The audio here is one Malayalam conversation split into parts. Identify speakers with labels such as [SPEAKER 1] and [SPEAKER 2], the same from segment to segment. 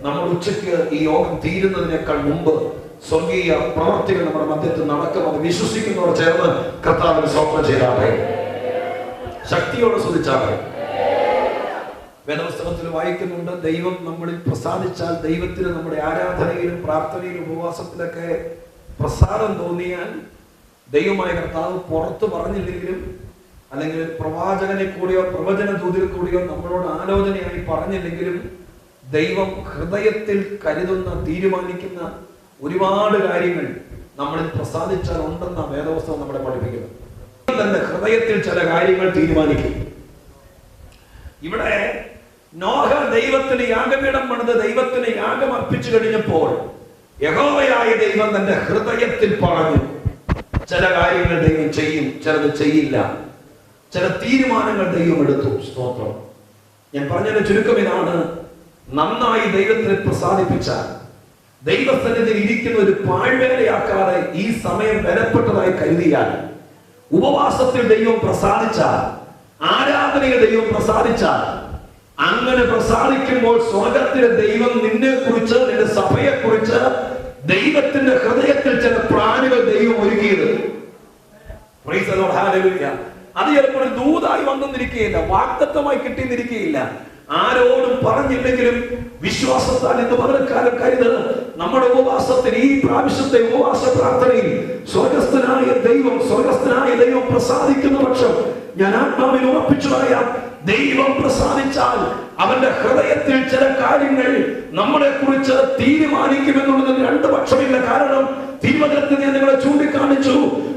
[SPEAKER 1] നമ്മൾ ഉച്ചയ്ക്ക് ഈ യോഗം തീരുന്നതിനേക്കാൾ മുമ്പ് സ്വർഗീയ പ്രവർത്തികൾ നമ്മുടെ മധ്യത്തിൽ നടക്കും. അത് വിശ്വസിക്കുന്നവർ ചേർന്ന് കർത്താവിന് സ്വപ്നം ചെയ്താട്ടെ, ശക്തിയോടെ സ്തുതിച്ചാട്ടെ. വേദപുസ്തകത്തിൽ വായിക്കുന്നുണ്ട്, ദൈവം നമ്മളിൽ പ്രസാദിച്ചാൽ, ദൈവത്തിന് നമ്മുടെ ആരാധനയിലും പ്രാർത്ഥനയിലും ഉപവാസത്തിലൊക്കെ പ്രസാദം തോന്നിയാൽ, ദൈവമായ കർത്താവ് പുറത്ത് പറഞ്ഞില്ലെങ്കിലും അല്ലെങ്കിൽ പ്രവാചകനെ കൂടിയോ പ്രവചന ദൂതിൽ കൂടിയോ നമ്മളോട് ആലോചനയായി പറഞ്ഞില്ലെങ്കിലും ദൈവം ഹൃദയത്തിൽ കരുതുന്ന, തീരുമാനിക്കുന്ന ഒരുപാട് കാര്യങ്ങൾ നമ്മളിൽ പ്രസാദിച്ചാൽ ഉണ്ടെന്ന വേദപുസ്തകം നമ്മളെ പഠിപ്പിക്കുന്നത്. തന്നെ ഹൃദയത്തിൽ ചില കാര്യങ്ങൾ തീരുമാനിക്കും. ഇവിടെ നോഹ ദൈവത്തിന് യാഗപീഠം പണിത് ദൈവത്തിന് യാഗം അർപ്പിച്ചു കഴിഞ്ഞപ്പോൾ യഹോവയായ ദൈവം തന്റെ ഹൃദയത്തിൽ പറഞ്ഞു, ചില കാര്യങ്ങൾ ദൈവം ചെയ്യും, ചിലത് ചെയ്യില്ല. ചില തീരുമാനങ്ങൾ ദൈവം എടുത്തു. സ്തോത്രം. ഞാൻ പറഞ്ഞതിന്റെ ചുരുക്കം ഇതാണ്: നന്നായി ദൈവത്തെ പ്രസാദിപ്പിച്ചാൽ, ദൈവസന്നിധിയിൽ ഇരിക്കുന്ന ഒരു പാഴ്വേലയാക്കാതെ ഈ സമയം വിലപ്പെട്ടതായി കരുതിയാൽ, ഉപവാസത്തിൽ ദൈവം പ്രസാദിച്ചാൽ, ആരാധനയിൽ ദൈവം പ്രസാദിച്ചാൽ, അങ്ങനെ പ്രസാദിക്കുമ്പോൾ സ്വർഗത്തിലെ ദൈവം നിന്നെ കുറിച്ച്, നിന്റെ സഭയെ കുറിച്ച് ദൈവത്തിന്റെ ഹൃദയത്തിൽ ചില പ്ലാനുകൾ ദൈവം ഒരുക്കിയത്. അത് ചിലപ്പോൾ ദൂതായി വന്നെന്നിരിക്കുകയില്ല, വാഗ്ദത്തമായി കിട്ടിയെന്നിരിക്കുകയില്ല. ആരോടും പറഞ്ഞില്ലെങ്കിലും വിശ്വാസത്താൽ ഇന്ന് പകരക്കാലം കരുത്, നമ്മുടെ ഉപവാസത്തിൽ, ഈ പ്രാവശ്യത്തെ ഉപവാസ പ്രാർത്ഥനയിൽ സ്വർഗസ്ഥനായ ദൈവം പ്രസാദിക്കുന്ന പക്ഷം ഞാൻ ആത്മാവിൽ ഉറപ്പിച്ചു പറയാം, ദൈവം പ്രസാദിച്ചാൽ അവന്റെ ഹൃദയത്തിൽ ചില കാര്യങ്ങൾ നമ്മളെ കുറിച്ച് തീരുമാനിക്കുമെന്നുള്ളതിന് രണ്ട് പക്ഷമില്ല. കാരണം തിരുവചനത്തിൽ ഞാൻ നിങ്ങളെ ചൂണ്ടിക്കാണിച്ചു,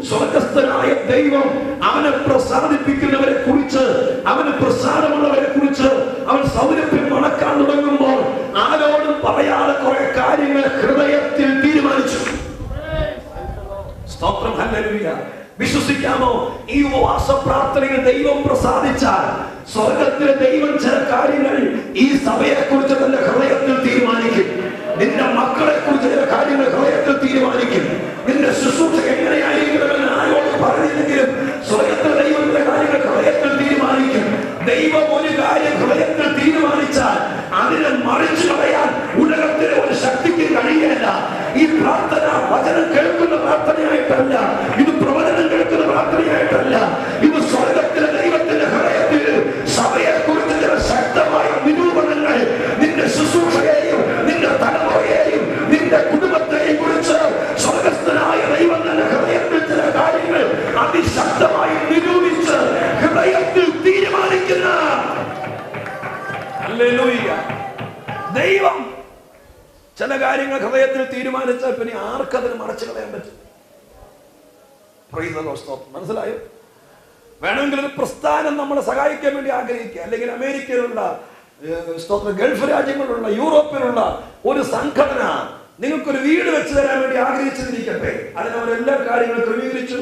[SPEAKER 1] സ്വർഗസ്ഥനായ ദൈവം അവനെ പ്രസാദിപ്പിക്കുന്നവരെ കുറിച്ച്, അവന് പ്രസാദമുള്ളവരെ കുറിച്ച് അവൻ സൗരഭ്യം മണക്കാൻ തുടങ്ങുമ്പോൾ ആരോടും പറയാതെ കുറെ കാര്യങ്ങൾ ഹൃദയത്തിൽ തീരുമാനിച്ചു. സ്തോത്രം, ഹല്ലേലൂയ. വിശ്വസിക്കാമോ? ഈ ഉപവാസ പ്രാർത്ഥനയിൽ ദൈവം പ്രസാദിച്ചാൽ സ്വർഗത്തിലെ ദൈവം ചില കാര്യങ്ങൾ ഈ സഭയെ കുറിച്ച് തന്റെ ഹൃദയത്തിൽ തീരുമാനിക്കും. നിന്റെ മക്കളെ കുറിച്ച് ചില കാര്യങ്ങൾ ഹൃദയത്തിൽ തീരുമാനിക്കും. നിന്റെ ശുശ്രൂഷ എങ്ങനെയായിരിക്കണമെന്ന് ആരോട് പറഞ്ഞില്ലെങ്കിലും സ്വർഗത്തിലെ ദൈവത്തിന്റെ കാര്യങ്ങൾ ഹൃദയത്തിൽ തീരുമാനിക്കും. ദൈവം ഒരു കാര്യം ഹൃദയത്തിൽ തീരുമാനിച്ചാൽ അതിനെ മറിച്ചു കളയാൻ ഉലകത്തിലെ ഒരു ശക്തിക്ക് കഴിയില്ല. ഈ പ്രാർത്ഥന വചനം കേൾക്കുന്ന പ്രാർത്ഥനയായിട്ടല്ല, ഇത് പ്രവചനം കേൾക്കുന്ന പ്രാർത്ഥനയായിട്ടല്ല, ഇത് സ്വർഗത്തിലെ ദൈവത്തിന്റെ ഹൃദയത്തിൽ സഭയെ കുറിച്ച് ചില ശക്തമായ നിരൂപണങ്ങൾ നിന്റെ ശുശ്രൂഷയെയും നിന്റെ തലമുറയെയും നിന്റെ കുടുംബത്തെയും കുറിച്ച് സ്വർഗസ്ഥനായ ദൈവം തന്നെ ഹൃദയത്തിൽ ചില കാര്യങ്ങൾ അതിശക്തമായി നിരൂപിച്ച് ഹൃദയത്തിൽ തീരുമാനിക്കുന്ന ദൈവം ചില കാര്യങ്ങൾ ഹൃദയത്തിൽ തീരുമാനിച്ചാൽ പിന്നെ ആർക്കതിന് മറച്ചു കളയാൻ പറ്റും? മനസ്സിലായോ? വേണമെങ്കിൽ ഒരു പ്രസ്ഥാനം നമ്മളെ സഹായിക്കാൻ വേണ്ടി ആഗ്രഹിക്കുക, അല്ലെങ്കിൽ അമേരിക്കയിലുള്ള, ഗൾഫ് രാജ്യങ്ങളിലുള്ള, യൂറോപ്പിലുള്ള ഒരു സംഘടന നിങ്ങൾക്കൊരു വീട് വെച്ച് തരാൻ വേണ്ടി ആഗ്രഹിച്ചിരിക്കട്ടെ. അതിനവരെല്ലാ കാര്യങ്ങളും ക്രമീകരിച്ചു,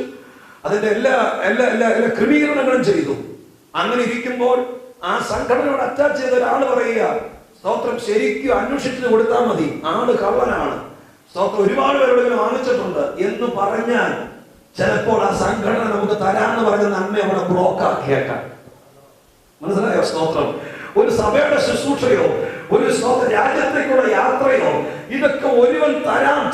[SPEAKER 1] അതിന്റെ എല്ലാ ക്രമീകരണങ്ങളും ചെയ്തു. അങ്ങനെ ഇരിക്കുമ്പോൾ ആ സംഘടനയോട് അറ്റാച്ച് ചെയ്ത ഒരാൾ പറയുക, സ്തോത്രം, ശരിക്കും അന്വേഷിച്ചു കൊടുത്താൽ മതി, ആള് കള്ളനാണ്, സ്തോത്രം, ഒരുപാട് പേരോട് ഇങ്ങനെ വാങ്ങിച്ചിട്ടുണ്ട് എന്ന് പറഞ്ഞാൽ ചിലപ്പോൾ ആ സംഘടന നമുക്ക് തരാമെന്ന് പറഞ്ഞ നന്മ അവിടെ ബ്ലോക്ക് ആക്കിയേക്കാം. മനസ്സിലായോ? സ്തോത്രം. ഒരു സഭയുടെ ശുശ്രൂഷയോ ഒരു രാജ്യത്തേക്കുള്ള യാത്രയോ ഇതൊക്കെ ഒരുവൻ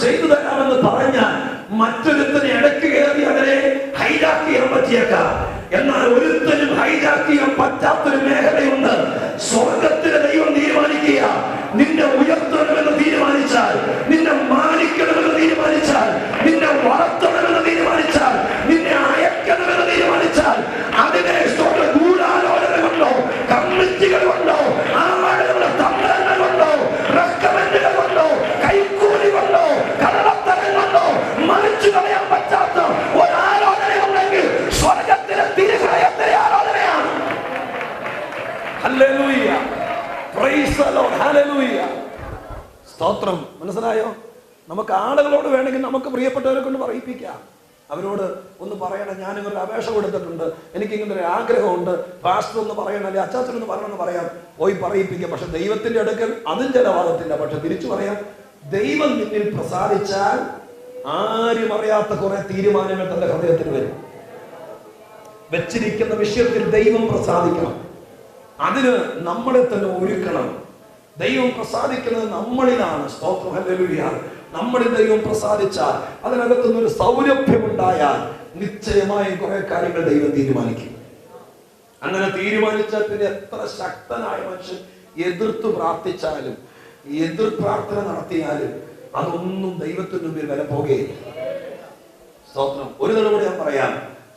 [SPEAKER 1] ചെയ്തു തരാമെന്ന് പറഞ്ഞാൽ മറ്റൊരുത്തനെ ഇടയ്ക്ക് കയറി അതിനെ ഹൈജാക്ക് ചെയ്യാൻ പറ്റിയേക്കാം. എന്നാൽ ഒരുത്തനും ഹൈജാക്ക് ചെയ്യാൻ പറ്റാത്തൊരു മേഖലയുണ്ട്. സ്വർഗത്തിലെ ദൈവം തീരുമാനിക്കുക, നിന്നെ ഉയർത്തണമെന്ന് തീരുമാനിച്ചാൽ, നിന്നെ മാനിക്കണമെന്ന് തീരുമാനിച്ചാൽ, നിന്നെ വളർത്തണമെന്ന് തീരുമാനിച്ചാൽ, നിന്നെ അയക്കണമെന്ന് തീരുമാനിച്ചാൽ, അതിനെ ഗൂഢാലോചന കൊണ്ടോ കമ്മിറ്റികൾ കൊണ്ടോ ആളുകളുടെ തന്ത്രങ്ങൾ കൊണ്ടോ റെക്കമെൻഡുകൾ കൊണ്ടോ കൈക്കൂലി കൊണ്ടോ കള്ളത്തരം കൊണ്ടോ മറിച്ചു കളയാൻ പറ്റാത്ത ഒരാലോചനയുണ്ടെങ്കിൽ സ്വർഗത്തിലെ തിരുഹൃദയത്തിലെ ആലോചനയാണ്. Hallelujah, praise the lord, hallelujah, സ്തോത്രം. മനസ്സിലായോ? നമുക്ക് ആളുകളോട് വേണമെങ്കിൽ നമുക്ക് പ്രിയപ്പെട്ടവരെ കൊണ്ട് പറയിപ്പിക്കാം. അവരോട് ഒന്ന് പറയണം, ഞാൻ ഇവരുടെ അപേക്ഷ കൊടുത്തിട്ടുണ്ട്, എനിക്ക് ഇങ്ങനെ ഒരു ആഗ്രഹമുണ്ട്, പാസ്റ്റർ ഒന്ന് പറയണം, അല്ലെ അച്ചാച്ചനൊന്ന് പറയണമെന്ന് പറയാം, പോയി പറയിപ്പിക്കാം. പക്ഷെ ദൈവത്തിന്റെ അടുക്കൽ അതും ചെലവാകത്തില്ല. പക്ഷെ തിരിച്ചു പറയാം, ദൈവം നിന്നിൽ പ്രസാദിച്ചാൽ ആരും അറിയാത്ത കുറെ തീരുമാനങ്ങൾ തന്റെ ഹൃദയത്തിൽ വരും. വെച്ചിരിക്കുന്ന വിഷയത്തിൽ ദൈവം പ്രസാദിക്കണം, അതിന് നമ്മളെ തന്നെ ഒരുക്കണം. ദൈവം പ്രസാദിക്കുന്നത് നമ്മളിലാണ്. സ്തോത്രം, ഹല്ലേലൂയ. നമ്മളിൽ ദൈവം പ്രസാദിച്ചാൽ, അതിനകത്തുനിന്ന് ഒരു സൗരഭ്യമുണ്ടായാൽ നിശ്ചയമായും കുറെ കാര്യങ്ങൾ ദൈവം തീരുമാനിക്കും. അങ്ങനെ തീരുമാനിച്ചാൽ പിന്നെ എത്ര ശക്തനായ മനുഷ്യൻ എതിർത്ത് പ്രാർത്ഥിച്ചാലും എതിർ പ്രാർത്ഥന നടത്തിയാലും അതൊന്നും ദൈവത്തിന് മുമ്പിൽ വില പോകുകയില്ല. സ്തോത്രം. ഒരു തവണ ഞാൻ പറയാം,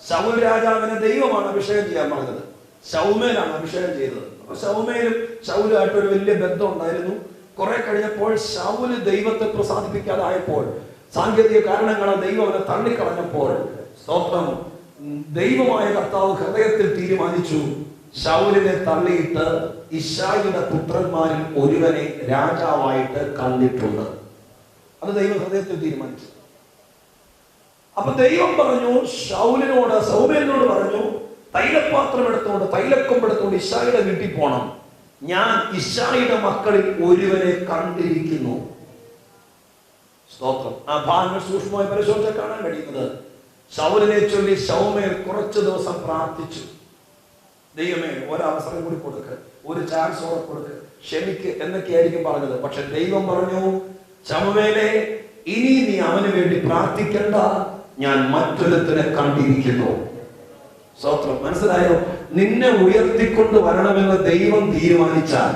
[SPEAKER 1] ശൗൽ രാജാവിനെ ദൈവമാണ് അഭിഷേകം ചെയ്യാൻ പറഞ്ഞത്, ശൗമേലാണ് അഭിഷേകം ചെയ്തത്. അപ്പൊ ശൗലുമായിട്ട് ഒരു വലിയ ബന്ധം ഉണ്ടായിരുന്നു. കുറെ കഴിഞ്ഞപ്പോൾ ശൗല് ദൈവത്തെ പ്രസാദിപ്പിക്കാതായപ്പോൾ, സാങ്കേതിക കാരണങ്ങളാൽ ദൈവം അവനെ തള്ളിക്കളഞ്ഞപ്പോൾ, സ്തോത്രം, ദൈവമായ കർത്താവ് ഹൃദയത്തിൽ തീരുമാനിച്ചു, ശൗലിനെ തള്ളിയിട്ട് ഇശ്ശായിയുടെ പുത്രന്മാരിൽ ഒരുവനെ രാജാവായിട്ട് കണ്ടിട്ടുണ്ട്. അത് ദൈവം ഹൃദയത്തിൽ തീരുമാനിച്ചു. അപ്പൊ ദൈവം പറഞ്ഞു, ശൗമേലിനോട് പറഞ്ഞു, തൈലപാത്രം എടുത്തുകൊണ്ട്, തൈലക്കൊമ്പെടുത്തുകൊണ്ട് ഇശ്ശായിയുടെ വീട്ടിൽ പോണം. ഞാൻ ഇശ്ശായിയുടെ മക്കളിൽ ഒരുവനെ കണ്ടിരിക്കുന്നു. സ്തോത്രം. ആ ഭാഗങ്ങൾ സൂക്ഷ്മമായി പരിശോധിച്ചാൽ കാണാൻ കഴിയുന്നത്, ശൗലിനെ ചൊല്ലി ശൗമേൽ കുറച്ചു ദിവസം പ്രാർത്ഥിച്ചു. ദൈവമേ, ഒരവസരം കൂടി കൊടുക്ക്, ഒരു ചാൻസ് കൂടെ കൊടുക്ക്, ക്ഷമിക്ക് എന്നൊക്കെയായിരിക്കും പറഞ്ഞത്. പക്ഷെ ദൈവം പറഞ്ഞു, ശമൂവേലേ, ഇനി നീ അവന് വേണ്ടി പ്രാർത്ഥിക്കണ്ട, ഞാൻ മറ്റൊരുത്തനെ കണ്ടിരിക്കുന്നു. സ്തോത്രം. മനസ്സിലായോ? നിന്നെ ഉയർത്തിക്കൊണ്ട് വരണമെന്ന് ദൈവം തീരുമാനിച്ചാൽ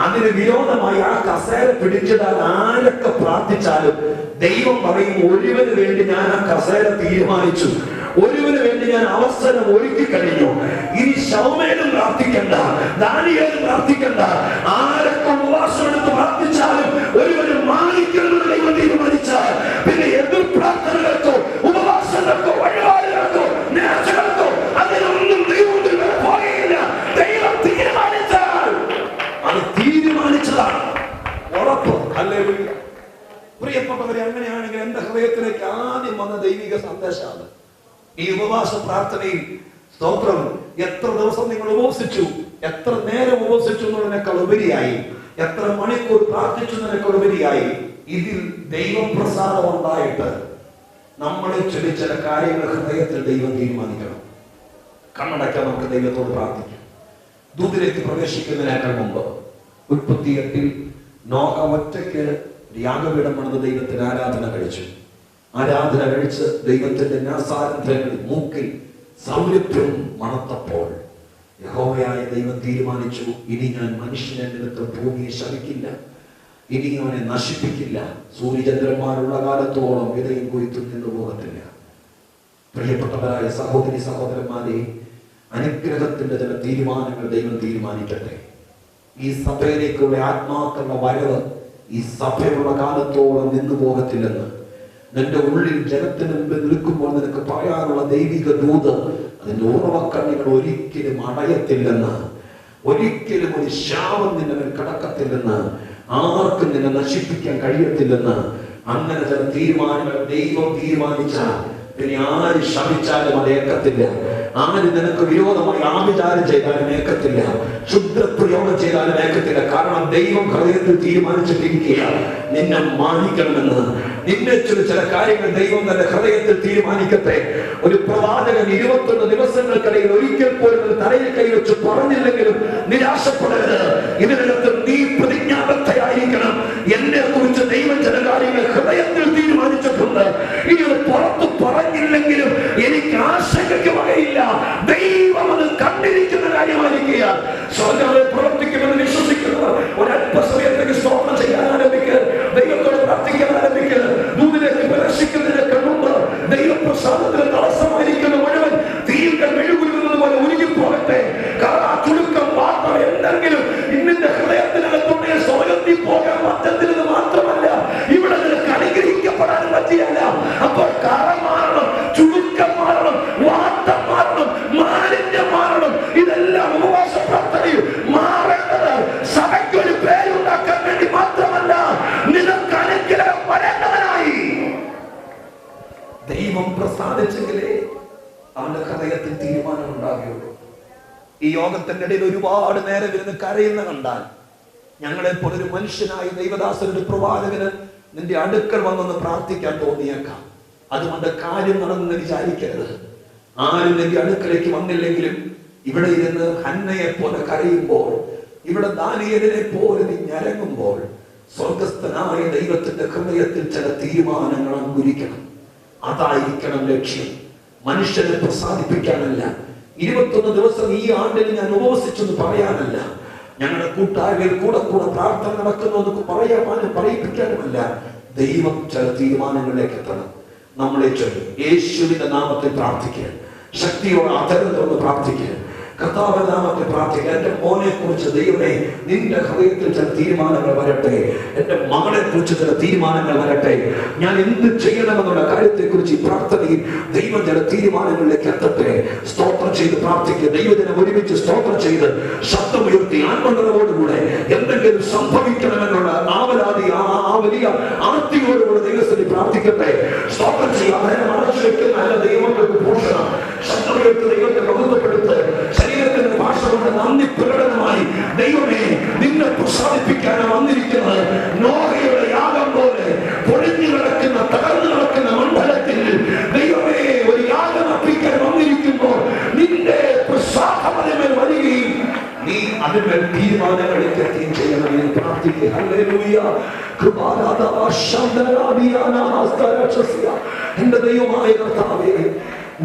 [SPEAKER 1] അതിന് വിരോധമായി ആ കസേര പിടിച്ചിടാൻ ആരൊക്കെ പ്രാർത്ഥിച്ചാലും ദൈവം പറയും, ഒരുവന് വേണ്ടി ഞാൻ ആ കസേര തീരുമാനിച്ചു, ഒരുവന് വേണ്ടി ഞാൻ അവസരം ഒരുക്കി കഴിഞ്ഞു. ഇനി ശൗമേലും പ്രാർത്ഥിക്കണ്ട, ദാനിയേലും പ്രാർത്ഥിക്കണ്ട, ആരൊക്കെ ഉപവാസം എടുത്ത് പ്രാർത്ഥിച്ചാലും ഒരുവന് മാനിക്കണമെന്ന് ദൈവം തീരുമാനിച്ചാൽ പിന്നെ എതിർ പ്രാർത്ഥനകൾക്കോ ഉപവാസങ്ങൾക്കോ വഴിപാടുകൾക്കോ നേർച്ചകൾക്കോ അതിനൊന്നും ദൈവത്തിൽ പോകയില്ല. ദൈവം തീരുമാനിച്ചാൽ അത് തീരുമാനിച്ചതാണ്, ഉറപ്പ്. ഹല്ലേലൂയ. പ്രിയപ്പെട്ടവരെ, അങ്ങനെയാണെങ്കിൽ എന്റെ ഹൃദയത്തിലേക്ക് ആദ്യം വന്ന ദൈവിക സന്ദേശമാണ് ഈ ഉപവാസ പ്രാർത്ഥനയിൽ. സ്തോത്രം. എത്ര ദിവസം നിങ്ങൾ ഉപവസിച്ചു, എത്ര നേരം ഉപവസിച്ചു എന്നതിനേക്കാൾ ഉപരിയായി, എത്ര മണിക്കൂർ പ്രാർത്ഥിച്ചു എന്നതിനേക്കാൾ ഉപരിയായി, ഇതിൽ ദൈവപ്രസാദം ഉണ്ടായിട്ട് നമ്മളെ ചൊല്ലി ചില കാര്യങ്ങൾ ഹൃദയത്തിൽ ദൈവം തീരുമാനിക്കണം. കണ്ണടയ്ക്കാൻ നമുക്ക് ദൈവത്തോട് പ്രാർത്ഥിക്കാം. ദൂതിലേക്ക് പ്രവേശിക്കുന്നതിനേക്കാൾ മുമ്പ് ഉൽപ്പത്തി 8 നോഹ ഒറ്റയ്ക്ക് യാഗപീഠം പണിത് ദൈവത്തിന് ആരാധന കഴിച്ചു. ആരാധന കഴിച്ച് ദൈവത്തിന്റെ നാസാരന്ധ്രങ്ങളിൽ മൂക്കിൽ സൗരഭ്യം മണത്തപ്പോൾ യഹോവയായ ദൈവം തീരുമാനിച്ചു, ഇനി ഞാൻ മനുഷ്യനെ നിമിത്തം ഭൂമിയെ ശപിക്കില്ല, ഇനി അവനെ നശിപ്പിക്കില്ല, സൂര്യചന്ദ്രന്മാരുള്ള കാലത്തോളം വിതയും കൊയ്ത്തും നിന്നു പോകത്തില്ല. പ്രിയപ്പെട്ടവരായ സഹോദരി സഹോദരന്മാരെ, അനുഗ്രഹത്തിന്റെ ചില തീരുമാനങ്ങൾ ദൈവം തീരുമാനിക്കട്ടെ. ഈ സഭയിലേക്കുള്ള ആത്മാക്കളുടെ വരവ് ഈ സഭയുള്ള കാലത്തോളം നിന്നു പോകത്തില്ലെന്ന് നിന്റെ ഉള്ളിൽ ജനത്തിന് മുമ്പിൽ നിൽക്കുമ്പോൾ നിനക്ക് പറയാനുള്ള ദൈവിക ദൂത്, അതിന്റെ ഉറവക്കണ്ണികൾ ഒരിക്കലും അടയത്തില്ലെന്ന്, ഒരിക്കലും ഒരു ശാപം നിന്റെ മേൽ കടക്കത്തില്ലെന്ന്, ആർക്കും നിന്നെ നശിപ്പിക്കാൻ കഴിയത്തില്ലെന്ന്, അങ്ങനെ ചില തീരുമാനങ്ങൾ ദൈവം തീരുമാനിച്ചാൽ പിന്നെ ആര് ശപിച്ചാലും അത് ഏക്കത്തില്ല. ആര് നിനക്ക് വിരോധമായി ആഭിചാരം ചെയ്താലും ഏക്കത്തില്ല, ക്ഷുദ്രപ്രയോഗം ചെയ്താലും ഏക്കത്തില്ല. കാരണം ദൈവം ഹൃദയത്തിൽ തീരുമാനിച്ചിട്ടിരിക്കുകയാണ് നിന്നെ മാനിക്കണമെന്ന്. നിന്നെ ചില കാര്യങ്ങൾ ദൈവം തന്റെ ഹൃദയത്തിൽ തീരുമാനിക്കട്ടെ. ഒരു പ്രവാചകൻ 21 ദിവസങ്ങൾക്കിടയിൽ ഒരിക്കൽ പോലും തലയിൽ കൈവച്ച് പറഞ്ഞില്ലെങ്കിലും നിരാശപ്പെടരുത്. ഇതിനകത്ത് നീ പ്രതിജ്ഞാബദ്ധയായിരിക്കണം. എന്നെ കുറിച്ച് ദൈവം ചില കാര്യങ്ങൾ ഹൃദയത്തിൽ തീരുമാനിച്ചിട്ടുണ്ട്. ഇനി അത് പുറത്ത് പറഞ്ഞില്ലെങ്കിലും എനിക്ക് ആശങ്കയ്ക്ക് വകയില്ല. ദൈവം അത് കണ്ടിരിക്കുന്ന കാര്യമായിരിക്കുക. സ്വർഗ്ഗത്തിൽ പ്രവർത്തിക്കുമെന്ന് വിശ്വസിക്കുന്നത് ഒരല്പസമയത്തേക്ക് സ്തോത്രം ചെയ്യാൻ ആരംഭിക്കുക, ദൈവത്തോട് പ്രാർത്ഥിക്കാൻ ആരംഭിക്കുക. ദൂതിലേക്ക് പ്രവേശിക്കുന്നതിനൊക്കെ മുമ്പ് ദൈവപ്രസാദത്തിന് തടസ്സമായിരിക്കുന്ന മുഴുവൻ തീകൾ മെഴുകുന്നത് പോലെ ഉരുകിപ്പോകട്ടെ. ചുരുക്കം മാത്രം എന്തെങ്കിലും ഇന്നിന്റെ ഹൃദയത്തിനകത്തുണ്ടെങ്കിൽ സ്വർഗ്ഗത്തിൽ പോകാൻ പറ്റത്തില്ലെന്ന് മാത്രമല്ല, ഇവിടെ നിനക്ക് അനുഗ്രഹിക്കപ്പെടാൻ പറ്റിയല്ല. അപ്പോൾ കറ മാറണം, ചുരുക്കം മാറണം, വാട്ടം മാറണം, മാലിന്യം മാറണം. ഇതെല്ലാം ഉപവാസ പ്രാർത്ഥനയിൽ മാറേണ്ടത് സഭയ്ക്ക് ഒരു പേരുണ്ടാക്കാൻ വേണ്ടി മാത്രമല്ല, നിനക്ക് അനുഗ്രഹം വരേണ്ടവനായി. ദൈവം പ്രസാദിച്ചെങ്കിലേ അവന്റെ ഹൃദയത്തിൽ തീരുമാനം ഉണ്ടാകുകയുള്ളൂ. ഈ യോഗത്തിന്റെ ഇടയിൽ ഒരുപാട് നേരം ഇരുന്ന് കരയുന്ന കണ്ടാൽ, ഞങ്ങളെപ്പോലൊരു മനുഷ്യനായി ദൈവദാസരുടെ പ്രവാചകന് നിന്റെ അടുക്കൽ വന്നൊന്ന് പ്രാർത്ഥിക്കാൻ തോന്നിയേക്കാം. അതുകൊണ്ട് കാര്യം നടന്നെന്ന് വിചാരിക്കരുത്. ആരും നിന്റെ അടുക്കലേക്ക് വന്നില്ലെങ്കിലും ഇവിടെ ഇരുന്ന് ഹന്നയെ പോലെ കരയുമ്പോൾ ഇവിടെ ദാനിയേലിനെ പോലെ നീ ഞരങ്ങുമ്പോൾ സ്വർഗസ്ഥനായ ദൈവത്തിന്റെ ഹൃദയത്തിൽ ചില തീരുമാനങ്ങൾ അങ്കുരിക്കണം. അതായിരിക്കണം ലക്ഷ്യം. മനുഷ്യനെ പ്രസാദിപ്പിക്കാനല്ല. 21 ദിവസം ഈ ആണ്ടിൽ ഞാൻ ഉപവസിച്ചെന്ന് പറയാനല്ല. ഞങ്ങളുടെ കൂട്ടായ്മയിൽ കൂടെ പ്രാർത്ഥന നടക്കുന്നു എന്ന് പറയാനും പറയിപ്പിക്കാനുമല്ല. ദൈവം ചില തീരുമാനങ്ങളിലേക്ക് എത്തണം. നമ്മളെ ചൊല്ലി യേശുവിന്റെ നാമത്തിൽ പ്രാർത്ഥിക്കുക. ശക്തിയോടെ അധരം തുറന്ന് പ്രാർത്ഥിക്കുക. കർത്താവിന്റെ നാമത്തിൽ പ്രാർത്ഥിക്കുക. എന്റെ മോനെ കുറിച്ച് ദൈവമേ നിന്റെ ഹൃദയത്തിൽ ചില തീരുമാനങ്ങൾ വരട്ടെ. എന്റെ മകളെ കുറിച്ച് ചില തീരുമാനങ്ങൾ വരട്ടെ. ഞാൻ എന്ത് ചെയ്യണമെന്നുള്ള കാര്യത്തെ കുറിച്ച് ഈ പ്രാർത്ഥനയിൽ ദൈവം ചില തീരുമാനങ്ങളിലേക്ക് എത്തട്ടെ. സ്തോത്രം ചെയ്ത് പ്രാർത്ഥിക്കുക. ദൈവത്തിനെ ഒരുമിച്ച് സ്തോത്രം ചെയ്ത് ശബ്ദമുയർത്തി ആത്മനിറവോടുകൂടെ എന്തെങ്കിലും സംഭവിക്കണമെന്നുള്ള ആവലാതി ആ വലിയ ആർത്തിയോടുകൂടെ ദൈവസ്ഥിതി പ്രാർത്ഥിക്കട്ടെ. സ്തോത്രം ചെയ്യുക. അവരെ മറച്ചു വെക്കുന്ന നല്ല ദൈവങ്ങൾക്ക് പോഷണം. ശബ്ദമുയർത്തി ദൈവത്തെ ബഹുമതപ്പെടുത്ത്. ശരീരത്തിന്റെ ഭാഷ കൊണ്ട് നന്ദി പ്രകടനമായി ദൈവമേ നിന്നെ പ്രസാദിപ്പിക്കാനാണ് വന്നിരിക്കുന്നത്. നോഹയുടെ യാഗം പോലെ പൊളിഞ്ഞു കിടക്കുന്ന തകർന്നു കിടക്കുന്ന മണ്ഡലത്തിൽ ദൈവമേ ഒരു യാഗം അർപ്പിക്കാൻ വന്നിരിക്കുമ്പോൾ നിന്റെ പ്രസാദമേൽ വരികയും നീ അതിന്മേൽ തീരുമാനങ്ങൾ എടുക്കുകയും ചെയ്യണമെന്ന് പ്രാർത്ഥിക്കുക. ഹല്ലേലൂയ. എന്റെ ദൈവമായ കർത്താവേ,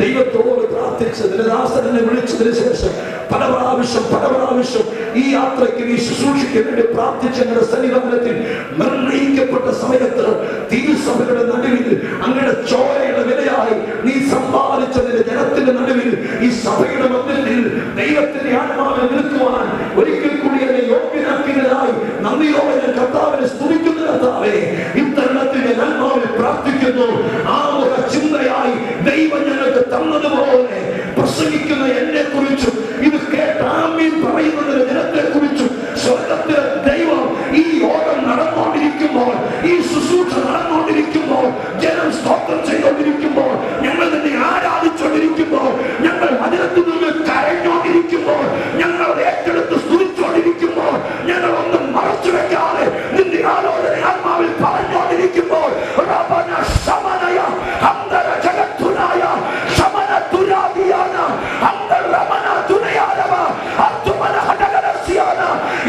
[SPEAKER 1] ദൈവത്തോട് പ്രാർത്ഥിച്ച് ദാസനെ വിളിച്ചതിന് ശേഷം പല പ്രാവശ്യം ഈ യാത്രയ്ക്ക് ഈ ശുശ്രൂഷയ്ക്ക് വേണ്ടി പ്രാർത്ഥിച്ചങ്ങളുടെ സന്നിധാനത്തിൽ നിർണയിക്കപ്പെട്ട സമയത്ത് തിരുസഭയുടെ നടുവിൽ അങ്ങയുടെ ചോരയുടെ വിലയായി നീ സമ്പാദിച്ചതിന്റെ ജനത്തിന്റെ നടുവിൽ ഈ സഭയുടെ മധ്യത്തിൽ ദൈവത്തിന്റെ ആത്മാവിനെ നിൽക്കുവാൻ ഒരിക്കൽ കൂടി എന്നെ യോഗ്യനാക്കിയതിനായി നന്ദിയോടെ ഞാൻ കർത്താവിനെ സ്തുതിക്കുന്നു. കർത്താവേ, ഇത്തരണത്തിൽ ഞാൻ ആത്മാവിൽ പ്രാർത്ഥിക്കുന്നു. ആ ഒരു ചിന്തയായി ദൈവം ഞങ്ങൾക്ക് തന്നതുപോലെ പ്രസംഗിക്കുന്ന എന്നെ കുറിച്ചും ഇത് കേട്ട് ആമീൻ പറയുന്നതിന് ജനത്തെ കുറിച്ചും സ്വർഗത്തിലെ ദൈവം ഈ യോഗം നടന്നുകൊണ്ടിരിക്കുമ്പോൾ, ഈ ശുശ്രൂഷ നടന്നുകൊണ്ടിരിക്കുമ്പോൾ, ജനം സ്തോത്രം ചെയ്തുകൊണ്ടിരിക്കുമ്പോൾ, ഞങ്ങൾ നിന്നെ ആരാധിച്ചുകൊണ്ടിരിക്കുമ്പോൾ, ഞങ്ങൾ അതിനകത്ത് നിന്ന് കരഞ്ഞുകൊണ്ടിരിക്കുമ്പോൾ, ഞങ്ങൾ ഏറ്റെടുത്ത് സ്തുതിച്ചുകൊണ്ടിരിക്കുമ്പോൾ, ഞങ്ങൾ ഒന്നും മറച്ചു വെക്കാതെ നിന്റെ ആലോചന ആത്മാവിൽ പറഞ്ഞുകൊണ്ടിരിക്കുമ്പോൾ